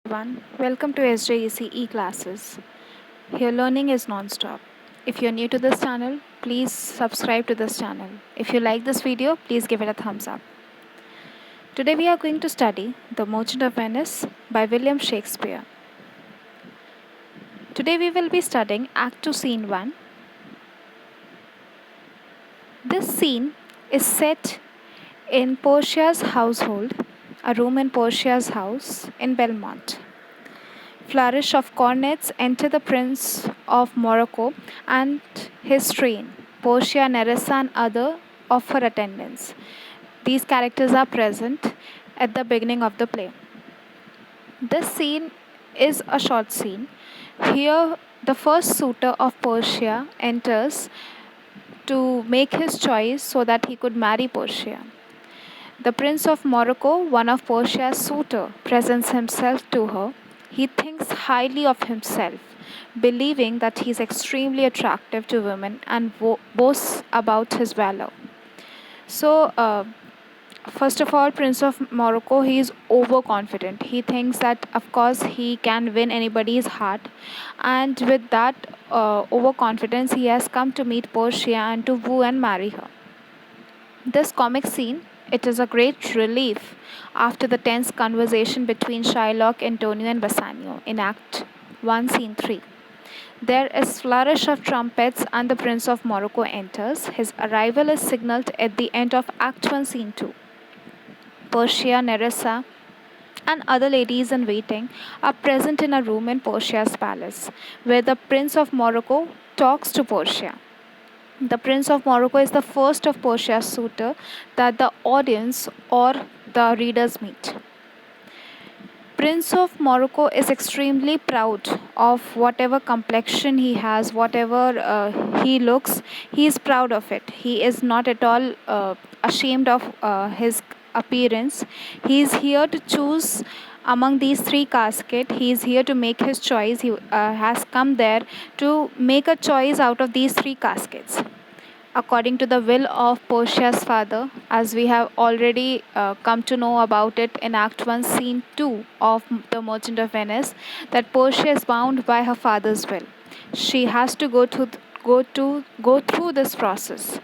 everyone. Welcome to SJEC classes. Here learning is non-stop. If you're new to this channel, please subscribe to this channel. If you like this video, please give it a thumbs up. Today we are going to study The Merchant of Venice by William Shakespeare. Today we will be studying Act 2 Scene 1. This scene is set in Portia's household, a room in Portia's house in Belmont. Flourish of cornets enter the Prince of Morocco and his train, Portia, Nerissa, and other of her attendants. These characters are present at the beginning of the play. This scene is a short scene. Here, the first suitor of Portia enters to make his choice so that he could marry Portia. The Prince of Morocco, one of Portia's suitor, presents himself to her. He thinks highly of himself, believing that he is extremely attractive to women and boasts about his valor. So, first of all, Prince of Morocco, he is overconfident. He thinks that, of course, he can win anybody's heart, and with that overconfidence, he has come to meet Portia and to woo and marry her. This comic scene, it is a great relief after the tense conversation between Shylock, Antonio, and Bassanio in Act 1, Scene 3. There is flourish of trumpets and the Prince of Morocco enters. His arrival is signaled at the end of Act 1, Scene 2. Portia, Nerissa, and other ladies in waiting are present in a room in Portia's palace, where the Prince of Morocco talks to Portia. The Prince of Morocco is the first of Portia's suitor that the audience or the readers meet. Prince of Morocco is extremely proud of whatever complexion he has, whatever he looks, he is proud of it. He is not at all ashamed of his appearance. He is here to choose among these three caskets. He is here to make his choice. He has come there to make a choice out of these three caskets according to the will of Portia's father, as we have already come to know about it in Act 1, Scene 2 of The Merchant of Venice, that Portia is bound by her father's will. She has to go through this process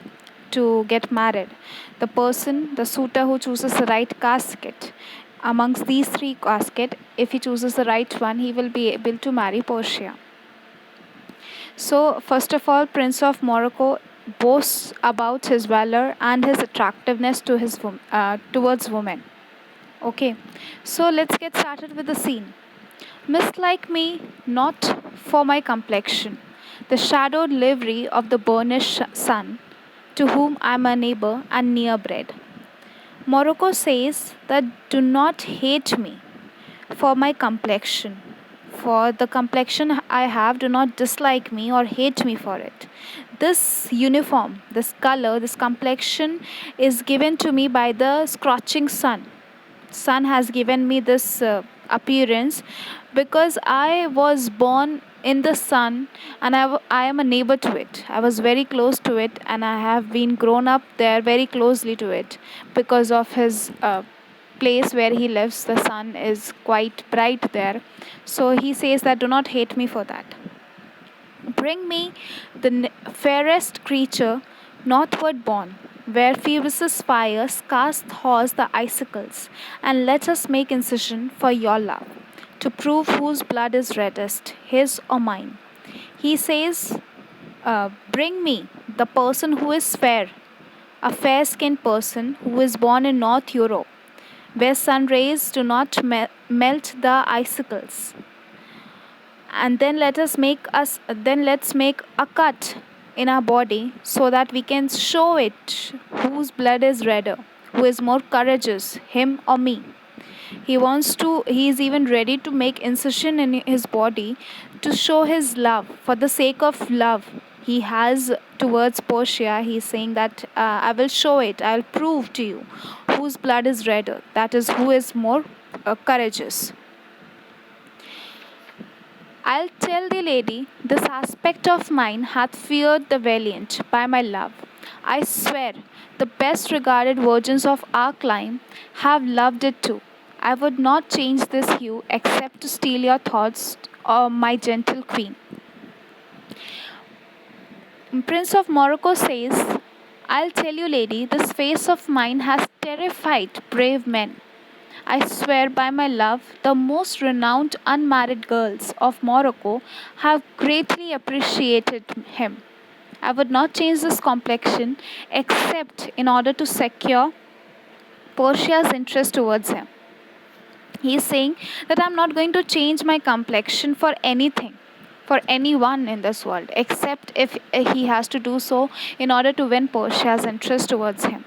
to get married. The suitor who chooses the right casket, amongst these three caskets, if he chooses the right one, he will be able to marry Portia. So, first of all, Prince of Morocco boasts about his valor and his attractiveness to towards women. Okay, so let's get started with the scene. Mislike me not for my complexion, the shadowed livery of the burnished sun, to whom I am a neighbor and near bred. Morocco says that do not hate me for my complexion. For the complexion I have, do not dislike me or hate me for it. This uniform, this color, this complexion is given to me by the scorching sun. Sun has given me this appearance because I was born in the sun and I am a neighbor to it. I was very close to it and I have been grown up there very closely to it because of his place where he lives. The sun is quite bright there. So he says that do not hate me for that. Bring me the fairest creature northward born, where Phoebus' fire scars thaws the icicles, and let us make incision for your love, to prove whose blood is reddest, his or mine. He says, bring me the person who is fair, a fair skinned person who is born in North Europe, where sun rays do not melt the icicles, and let's make a cut in our body so that we can show it whose blood is redder, who is more courageous, him or me. He is even ready to make incision in his body to show his love, for the sake of love he has towards Portia. He is saying that I will show it, I will prove to you whose blood is redder, that is, who is more courageous. I'll tell thee, lady, this aspect of mine hath feared the valiant by my love. I swear, the best regarded virgins of our clime have loved it too. I would not change this hue except to steal your thoughts, my gentle queen. Prince of Morocco says, I'll tell you, lady, this face of mine has terrified brave men. I swear by my love, the most renowned unmarried girls of Morocco have greatly appreciated him. I would not change this complexion except in order to secure Portia's interest towards him. He is saying that I'm not going to change my complexion for anything, for anyone in this world, except if he has to do so in order to win Portia's interest towards him.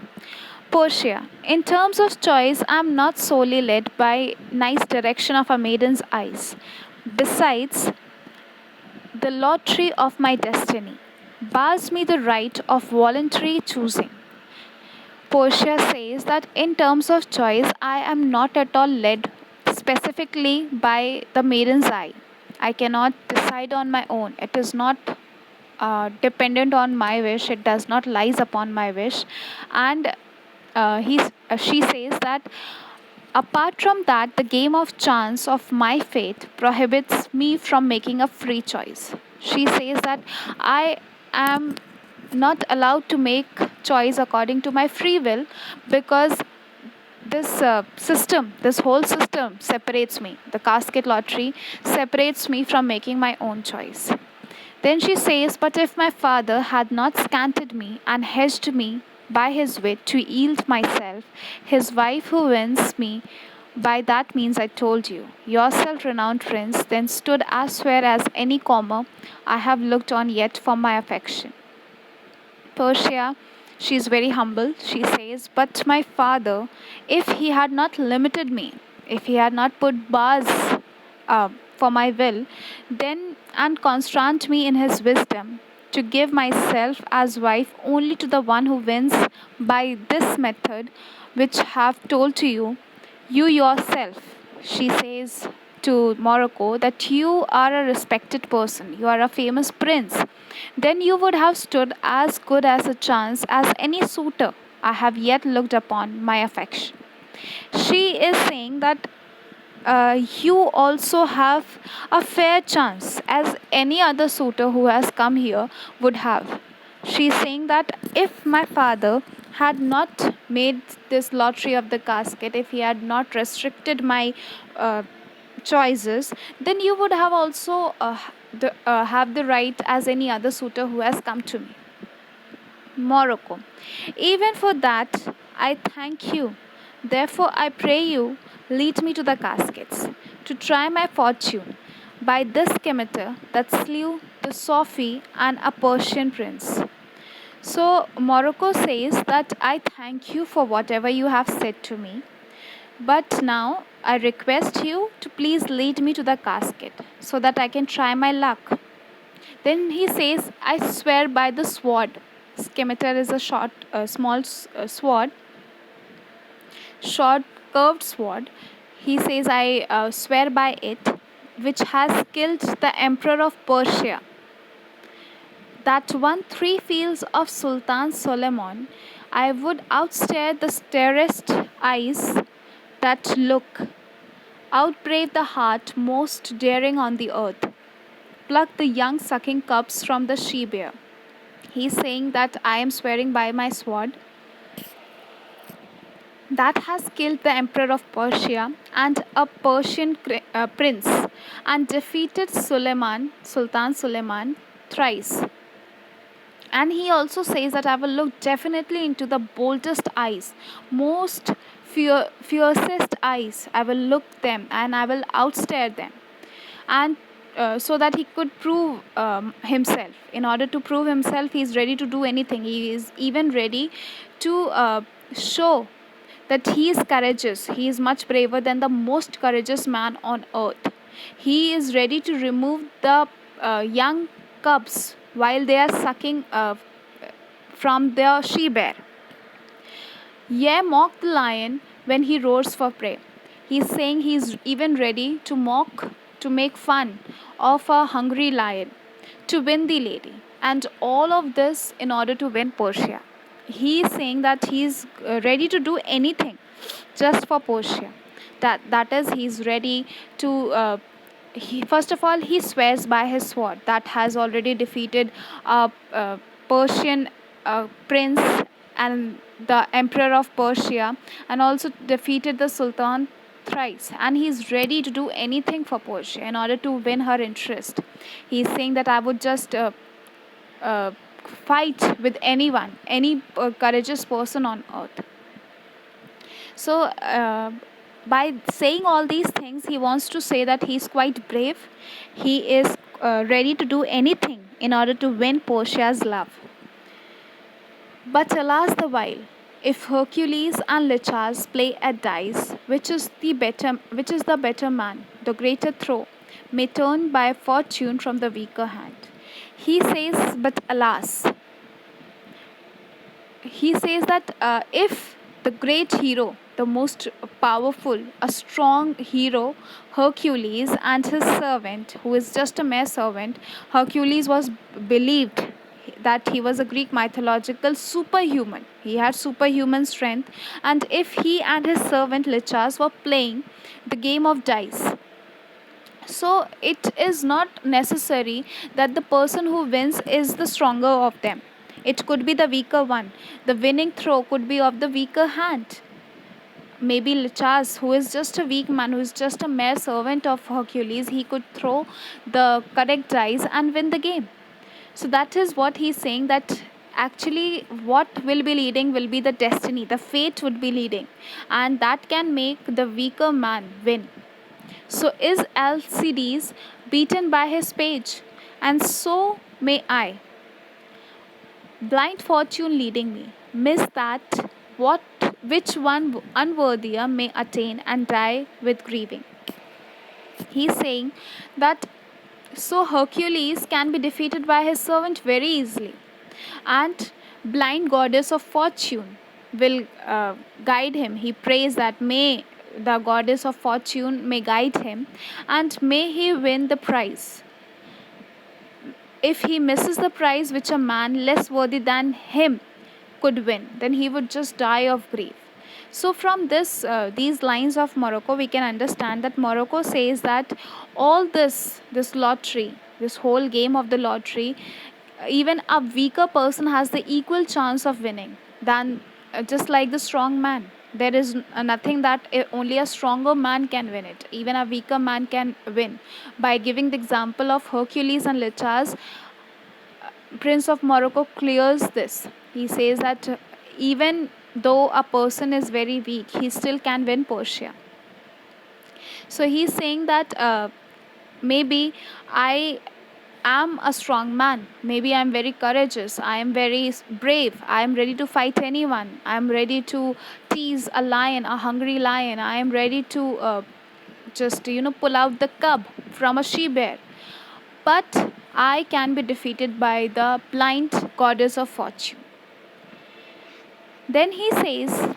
Portia, in terms of choice, I'm not solely led by nice direction of a maiden's eyes. Besides, the lottery of my destiny bars me the right of voluntary choosing. Portia says that in terms of choice, I am not at all led specifically by the maiden's eye. I cannot decide on my own. It is not dependent on my wish. It does not lies upon my wish, and she says that apart from that, the game of chance of my fate prohibits me from making a free choice. She says that I am not allowed to make choice according to my free will because this whole system separates me. The casket lottery separates me from making my own choice. Then she says, but if my father had not scanted me and hedged me by his wit to yield myself, his wife who wins me by that means I told you, yourself renowned prince, then stood as fair as any comma I have looked on yet for my affection. Portia, she is very humble. She says, but my father, if he had not limited me, if he had not put bars for my will, then and constrained me in his wisdom to give myself as wife only to the one who wins by this method which have told to you, you yourself, she says to Morocco, that you are a respected person, you are a famous prince, then you would have stood as good as a chance as any suitor I have yet looked upon my affection. She is saying that you also have a fair chance as any other suitor who has come here would have. She is saying that if my father had not made this lottery of the casket, if he had not restricted my uh, choices, then you would have also have the right as any other suitor who has come to me. Morocco. Even for that, I thank you. Therefore, I pray you, lead me to the caskets, to try my fortune by this scimitar that slew the Sophie and a Persian prince. So, Morocco says that I thank you for whatever you have said to me, but now I request you to please lead me to the casket so that I can try my luck. Then he says, I swear by the sword. Scimitar is a small sword, short, curved sword. He says, I swear by it, which has killed the emperor of Persia, that won 3 fields of Sultan Suleiman. I would outstare the starest eyes that look, outbrave the heart most daring on the earth, pluck the young sucking cubs from the she bear. He's saying that I am swearing by my sword that has killed the emperor of Persia and a Persian prince and defeated Sultan Suleiman thrice. And he also says that I will look definitely into the boldest eyes, most fiercest eyes. I will look them and I will outstare them. And so that he could prove himself. In order to prove himself, he is ready to do anything. He is even ready to show that he is courageous. He is much braver than the most courageous man on earth. He is ready to remove the young cubs while they are sucking from their she bear. Yea, mock the lion when he roars for prey. He is saying he is even ready to mock, to make fun of a hungry lion, to win the lady, and all of this in order to win Portia. He is saying that he is ready to do anything just for Portia. That is, he's ready to. First of all, he swears by his sword that has already defeated a Persian prince and the emperor of Persia, and also defeated the Sultan thrice. And he's ready to do anything for Persia in order to win her interest. He's saying that I would just uh, fight with anyone, any courageous person on earth. So, by saying all these things, he wants to say that he's quite brave. He is ready to do anything in order to win Portia's love. But alas the while, if Hercules and Lichas play at dice, which is the better man, the greater throw may turn by fortune from the weaker hand. He says, but alas, he says that if the great hero, the most powerful, a strong hero, Hercules, and his servant, who is just a mere servant, Hercules was believed that he was a Greek mythological superhuman. He had superhuman strength, and if he and his servant Lichas were playing the game of dice, so it is not necessary that the person who wins is the stronger of them. It could be the weaker one. The winning throw could be of the weaker hand. Maybe Lichas, who is just a weak man, who is just a mere servant of Hercules, he could throw the correct dice and win the game. So that is what he's saying, that actually what will be leading will be the destiny, the fate would be leading, and that can make the weaker man win. So is Alcides beaten by his page, and so may I, blind fortune leading me, miss that what which one unworthier may attain and die with grieving. He's saying that so Hercules can be defeated by his servant very easily, and blind goddess of fortune will guide him. He prays that may the goddess of fortune may guide him, and may he win the prize. If he misses the prize which a man less worthy than him could win, then he would just die of grief. So from these lines of Morocco, we can understand that Morocco says that all this lottery, this whole game of the lottery, even a weaker person has the equal chance of winning than just like the strong man. There is nothing that only a stronger man can win it. Even a weaker man can win. By giving the example of Hercules and Lichas, Prince of Morocco clears this. He says that even though a person is very weak, he still can win Persia. So he's saying that maybe I am a strong man. Maybe I'm very courageous. I am very brave. I am ready to fight anyone. I am ready to tease a lion, a hungry lion. I am ready to just pull out the cub from a she bear. But I can be defeated by the blind goddess of fortune. Then he says,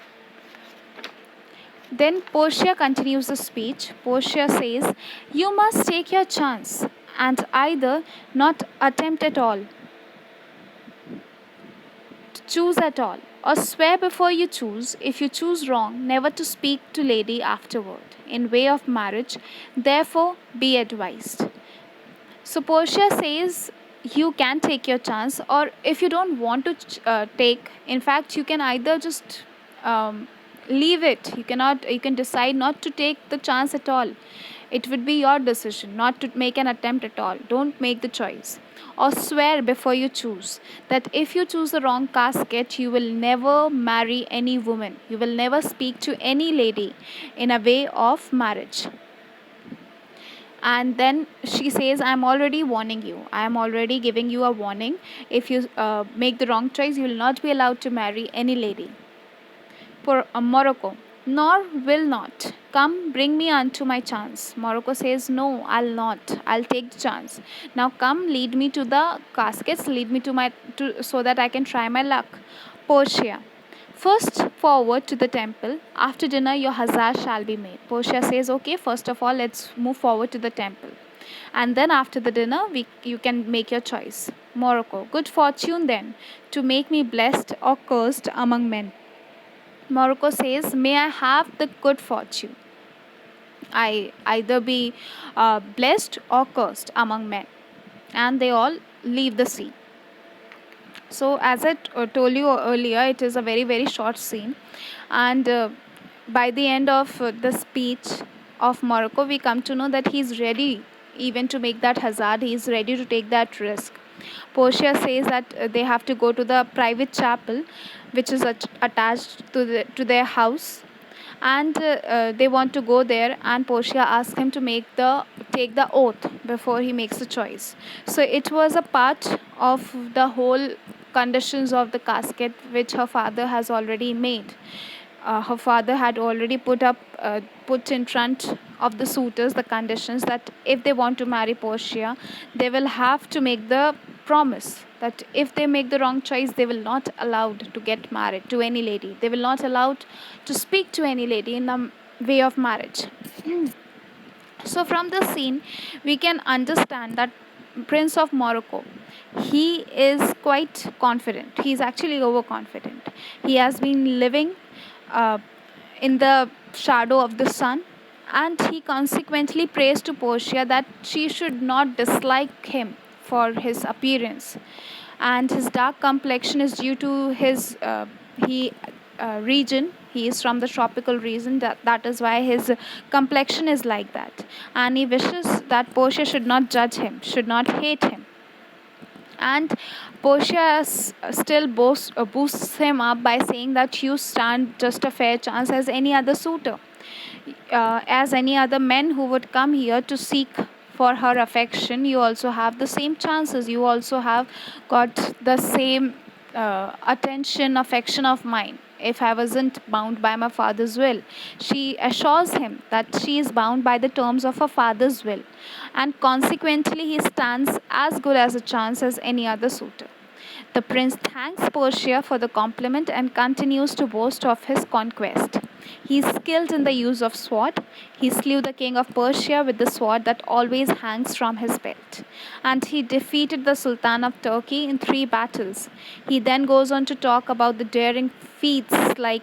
then Portia continues the speech. Portia says, you must take your chance and either not attempt at all, to choose at all, or swear before you choose, if you choose wrong, never to speak to lady afterward, in way of marriage, therefore be advised. So Portia says you can take your chance, or if you don't want to take, in fact, you can either just leave it. You can decide not to take the chance at all. It would be your decision not to make an attempt at all. Don't make the choice. Or swear before you choose that if you choose the wrong casket, you will never marry any woman. You will never speak to any lady in a way of marriage. And then she says, I am already warning you. I am already giving you a warning. If you make the wrong choice, you will not be allowed to marry any lady. For Morocco, nor will not. Come, bring me unto my chance. Morocco says, no, I'll not. I'll take the chance. Now come, lead me to the caskets. Lead me so that I can try my luck. Portia, first forward to the temple. After dinner, your huzzah shall be made. Portia says, okay, first of all, let's move forward to the temple. And then after the dinner, you can make your choice. Morocco, good fortune then, to make me blessed or cursed among men. Morocco says, may I have the good fortune. I either be blessed or cursed among men. And they all leave the scene. So, as I told you earlier, it is a very, very short scene. And by the end of the speech of Morocco, we come to know that he's ready even to make that hazard, he's ready to take that risk. Portia says that they have to go to the private chapel, which is attached to their house, and they want to go there, and Portia asks him to take the oath before he makes a choice. So it was a part of the whole conditions of the casket which her father has already made. Her father had already put in front of the suitors the conditions that if they want to marry Portia, they will have to make the promise that if they make the wrong choice, they will not allowed to get married to any lady. They will not allowed to speak to any lady in the way of marriage. So from the scene, we can understand that Prince of Morocco, he is quite confident. He is actually overconfident. He has been living uh, in the shadow of the sun, and he consequently prays to Portia that she should not dislike him for his appearance, and his dark complexion is due to his he region. He is from the tropical region, that is why his complexion is like that, and he wishes that Portia should not judge him, should not hate him. And Portia still boosts him up by saying that you stand just a fair chance as any other suitor, as any other men who would come here to seek for her affection. You also have the same chances. You also have got the same affection of mine. If I wasn't bound by my father's will, she assures him that she is bound by the terms of her father's will, and consequently, he stands as good as a chance as any other suitor. The prince thanks Portia for the compliment and continues to boast of his conquest. He is skilled in the use of sword. He slew the king of Persia with the sword that always hangs from his belt. And he defeated the Sultan of Turkey in 3 battles. He then goes on to talk about the daring feats like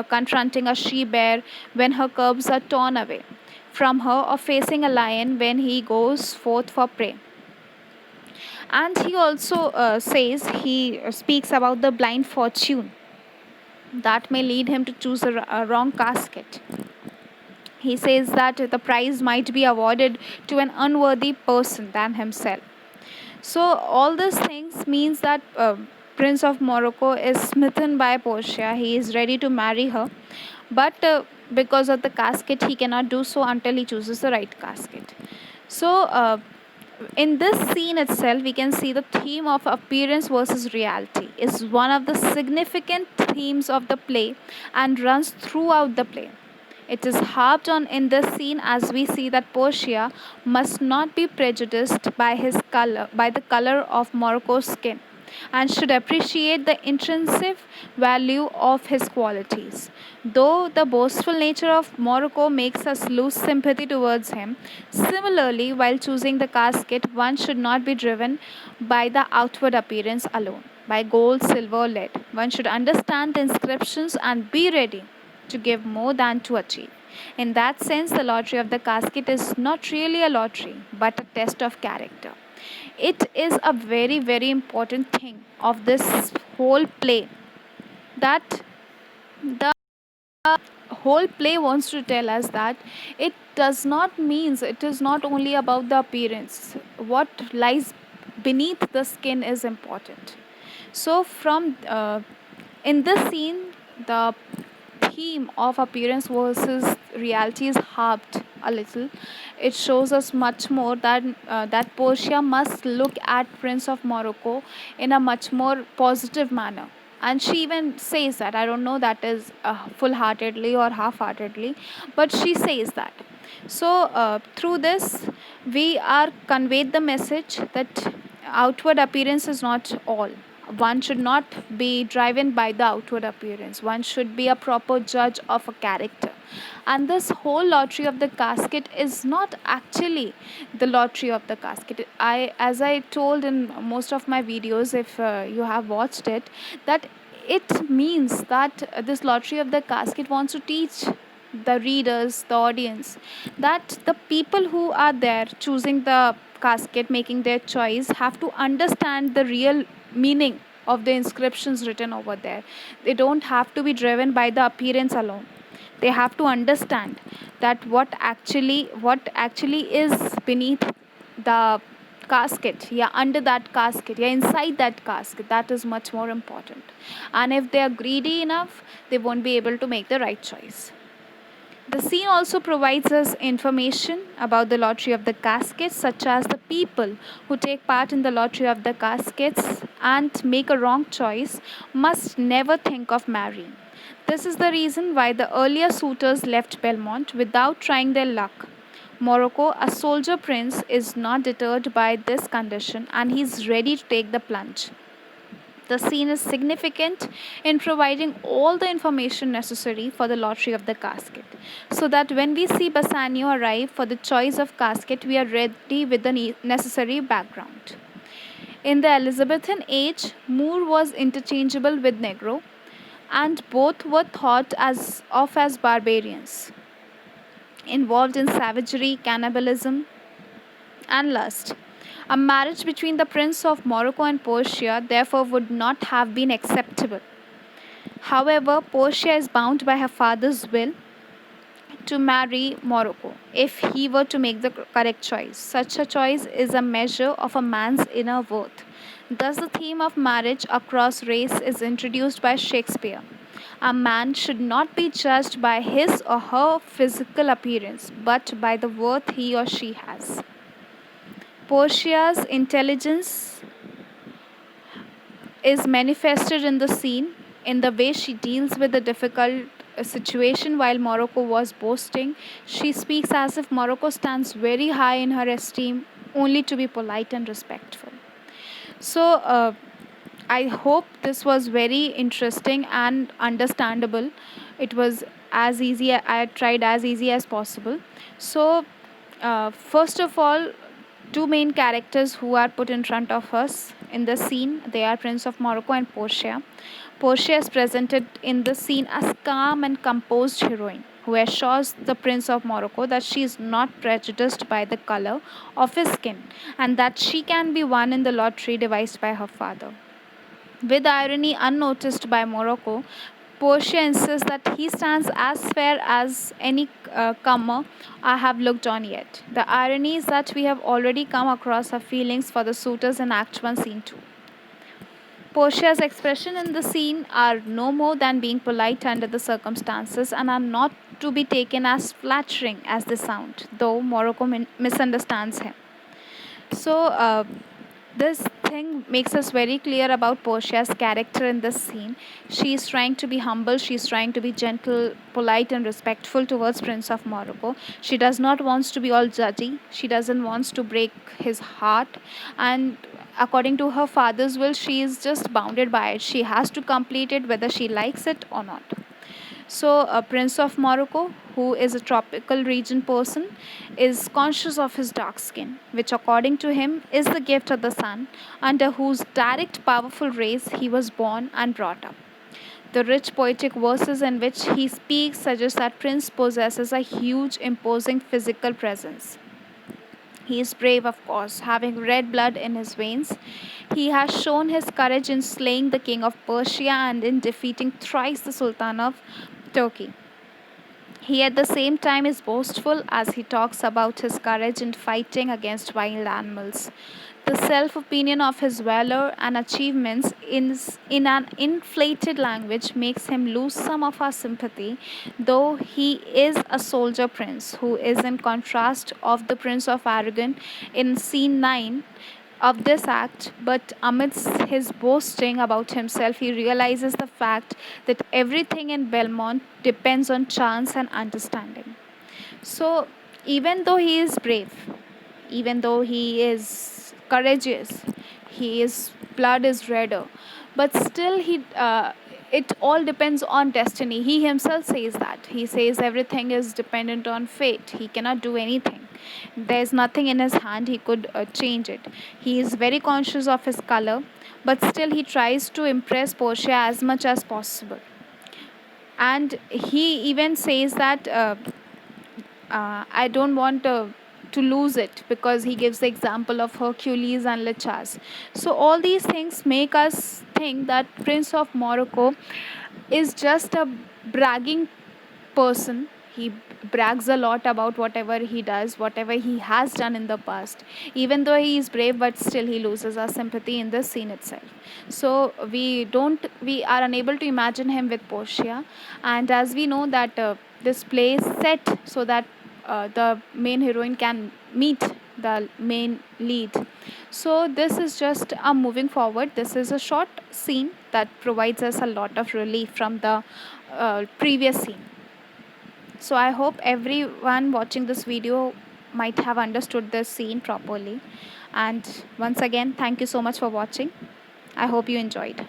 confronting a she bear when her cubs are torn away from her, or facing a lion when he goes forth for prey. And he also speaks about the blind fortune that may lead him to choose a wrong casket. He says that the prize might be awarded to an unworthy person than himself. So all these things means that Prince of Morocco is smitten by Portia. He is ready to marry her, but because of the casket, he cannot do so until he chooses the right casket. So in this scene itself, we can see the theme of appearance versus reality is one of the significant themes of the play and runs throughout the play. It is harped on in this scene as we see that Portia must not be prejudiced by the color of Morocco's skin, and should appreciate the intrinsic value of his qualities. Though the boastful nature of Morocco makes us lose sympathy towards him, similarly, while choosing the casket, one should not be driven by the outward appearance alone, by gold, silver, lead. One should understand the inscriptions and be ready to give more than to achieve. In that sense, the lottery of the casket is not really a lottery, but a test of character. It is a very, very important thing of this whole play, that the whole play wants to tell us that it does not means it is not only about the appearance. What lies beneath the skin is important. So from in this scene, the theme of appearance versus reality is harped a little. It shows us much more that Portia must look at Prince of Morocco in a much more positive manner. And she even says that, I don't know that is full heartedly or half heartedly, but she says that. So through this, we are conveyed the message that outward appearance is not all. One should not be driven by the outward appearance. One should be a proper judge of a character. And this whole lottery of the casket is not actually the lottery of the casket. As I told in most of my videos, if you have watched it, that it means that this lottery of the casket wants to teach the readers, the audience, that the people who are there choosing the casket, making their choice, have to understand the real meaning of the inscriptions written over there. They don't have to be driven by the appearance alone. They have to understand that what actually is beneath the casket, yeah, under that casket, yeah, inside that casket. That is much more important. And if they are greedy enough, they won't be able to make the right choice. The scene also provides us information about the lottery of the caskets, such as the people who take part in the lottery of the caskets and make a wrong choice must never think of marrying. This is the reason why the earlier suitors left Belmont without trying their luck. Morocco, a soldier prince, is not deterred by this condition and he is ready to take the plunge. The scene is significant in providing all the information necessary for the lottery of the casket, so that when we see Bassanio arrive for the choice of casket, we are ready with the necessary background. In the Elizabethan age, Moor was interchangeable with Negro, and both were thought of as barbarians, involved in savagery, cannibalism, and lust. A marriage between the Prince of Morocco and Portia therefore would not have been acceptable. However, Portia is bound by her father's will to marry Morocco if he were to make the correct choice. Such a choice is a measure of a man's inner worth. Thus, the theme of marriage across race is introduced by Shakespeare. A man should not be judged by his or her physical appearance, but by the worth he or she has. Portia's intelligence is manifested in the scene in the way she deals with the difficult situation while Morocco was boasting. She speaks as if Morocco stands very high in her esteem, only to be polite and respectful. So, I hope this was very interesting and understandable. It was as easy, I tried as easy as possible. So, first of all, two main characters who are put in front of us in the scene, they are Prince of Morocco and Portia. Portia is presented in the scene as calm and composed heroine who assures the Prince of Morocco that she is not prejudiced by the color of his skin and that she can be won in the lottery devised by her father. With irony unnoticed by Morocco, Portia insists that he stands as fair as any comer I have looked on yet. The irony is that we have already come across her feelings for the suitors in Act 1, Scene 2. Portia's expression in the scene are no more than being polite under the circumstances and are not to be taken as flattering as they sound, though Morocco misunderstands him. So, this thing makes us very clear about Portia's character in this scene. She is trying to be humble, she is trying to be gentle, polite, and respectful towards Prince of Morocco. She does not want to be all judgy, she doesn't want to break his heart, and according to her father's will, she is just bounded by it. She has to complete it whether she likes it or not. So, a Prince of Morocco, who is a tropical region person, is conscious of his dark skin, which, according to him, is the gift of the sun, under whose direct, powerful rays he was born and brought up. The rich poetic verses in which he speaks suggest that Prince possesses a huge, imposing physical presence. He is brave, of course, having red blood in his veins. He has shown his courage in slaying the king of Persia and in defeating thrice the Sultan of Turkey. He at the same time is boastful as he talks about his courage in fighting against wild animals. The self opinion of his valor and achievements in an inflated language makes him lose some of our sympathy, though he is a soldier prince who is in contrast of the Prince of Aragon in scene 9 of this act, but amidst his boasting about himself, he realizes the fact that everything in Belmont depends on chance and understanding. So, even though he is brave, even though he is courageous, his blood is redder, but still it all depends on destiny. He himself says that. He says everything is dependent on fate. He cannot do anything. There's nothing in his hand he could change it. He is very conscious of his color, but still he tries to impress Portia as much as possible. And he even says that I don't want to lose it, because he gives the example of Hercules and Lichas. So all these things make us think that Prince of Morocco is just a bragging person. He brags a lot about whatever he does, whatever he has done in the past. Even though he is brave, but still he loses our sympathy in the scene itself. So we are unable to imagine him with Portia. And as we know that this play is set so that the main heroine can meet the main lead. So this is just a moving forward. This is a short scene that provides us a lot of relief from the previous scene. So I hope everyone watching this video might have understood this scene properly. And once again, thank you so much for watching. I hope you enjoyed.